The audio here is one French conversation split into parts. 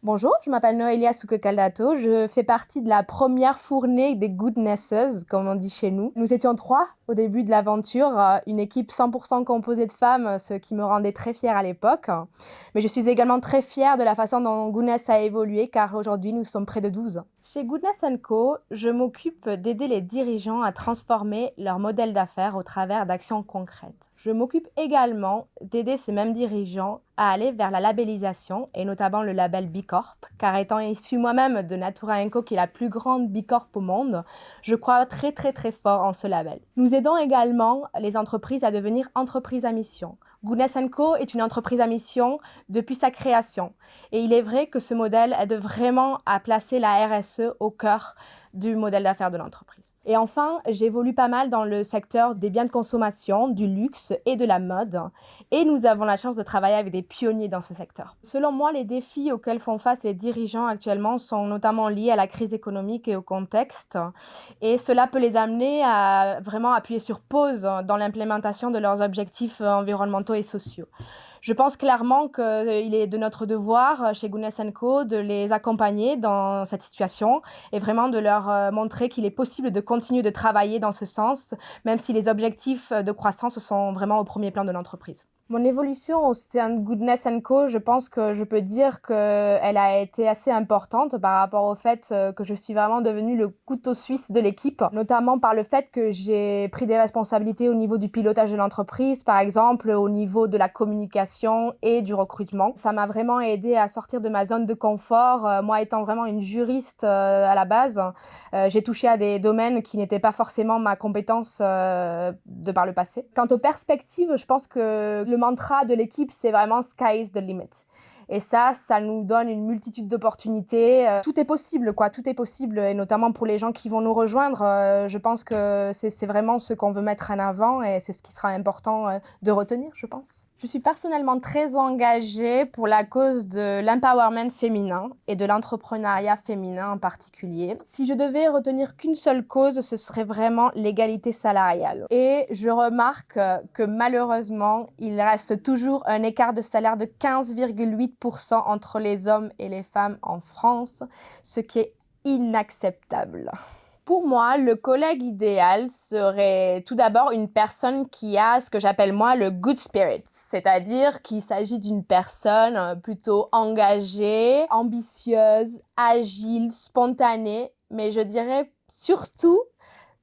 Bonjour, je m'appelle Noelia Souke-Caldato. Je fais partie de la première fournée des Goodnesses, comme on dit chez nous. Nous étions 3 au début de l'aventure, une équipe 100% composée de femmes, ce qui me rendait très fière à l'époque. Mais je suis également très fière de la façon dont Goodness a évolué, car aujourd'hui nous sommes près de 12. Chez Goodness Co, je m'occupe d'aider les dirigeants à transformer leur modèle d'affaires au travers d'actions concrètes. Je m'occupe également d'aider ces mêmes dirigeants à aller vers la labellisation, et notamment le label B Corp, car étant issue moi-même de Natura & Co, qui est la plus grande B Corp au monde, je crois très fort en ce label. Nous aidons également les entreprises à devenir entreprises à mission. Goodness Co est une entreprise à mission depuis sa création. Et il est vrai que ce modèle aide vraiment à placer la RSE au cœur du modèle d'affaires de l'entreprise. Et enfin, j'évolue pas mal dans le secteur des biens de consommation, du luxe et de la mode. Et nous avons la chance de travailler avec des pionniers dans ce secteur. Selon moi, les défis auxquels font face les dirigeants actuellement sont notamment liés à la crise économique et au contexte. Et cela peut les amener à vraiment appuyer sur pause dans l'implémentation de leurs objectifs environnementaux et sociaux. Je pense clairement qu'il est de notre devoir chez Goodness Co de les accompagner dans cette situation et vraiment de leur montrer qu'il est possible de continuer de travailler dans ce sens, même si les objectifs de croissance sont vraiment au premier plan de l'entreprise. Mon évolution au sein de Goodness Co, je pense que je peux dire qu'elle a été assez importante par rapport au fait que je suis vraiment devenue le couteau suisse de l'équipe, notamment par le fait que j'ai pris des responsabilités au niveau du pilotage de l'entreprise, par exemple au niveau de la communication et du recrutement. Ça m'a vraiment aidé à sortir de ma zone de confort. Moi étant vraiment une juriste à la base, j'ai touché à des domaines qui n'étaient pas forcément ma compétence de par le passé. Quant aux perspectives, je pense que le mantra de l'équipe, c'est vraiment "Sky is the limit". Et ça nous donne une multitude d'opportunités. Tout est possible, quoi. Tout est possible, et notamment pour les gens qui vont nous rejoindre. Je pense que c'est vraiment ce qu'on veut mettre en avant et c'est ce qui sera important de retenir, je pense. Je suis personnellement très engagée pour la cause de l'empowerment féminin et de l'entrepreneuriat féminin en particulier. Si je devais retenir qu'une seule cause, ce serait vraiment l'égalité salariale. Et je remarque que malheureusement, il reste toujours un écart de salaire de 15,8% entre les hommes et les femmes en France, ce qui est inacceptable. Pour moi, le collègue idéal serait tout d'abord une personne qui a ce que j'appelle moi le good spirit, c'est-à-dire qu'il s'agit d'une personne plutôt engagée, ambitieuse, agile, spontanée, mais je dirais surtout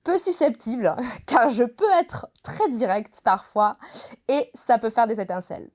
peu susceptible, car je peux être très directe parfois et ça peut faire des étincelles.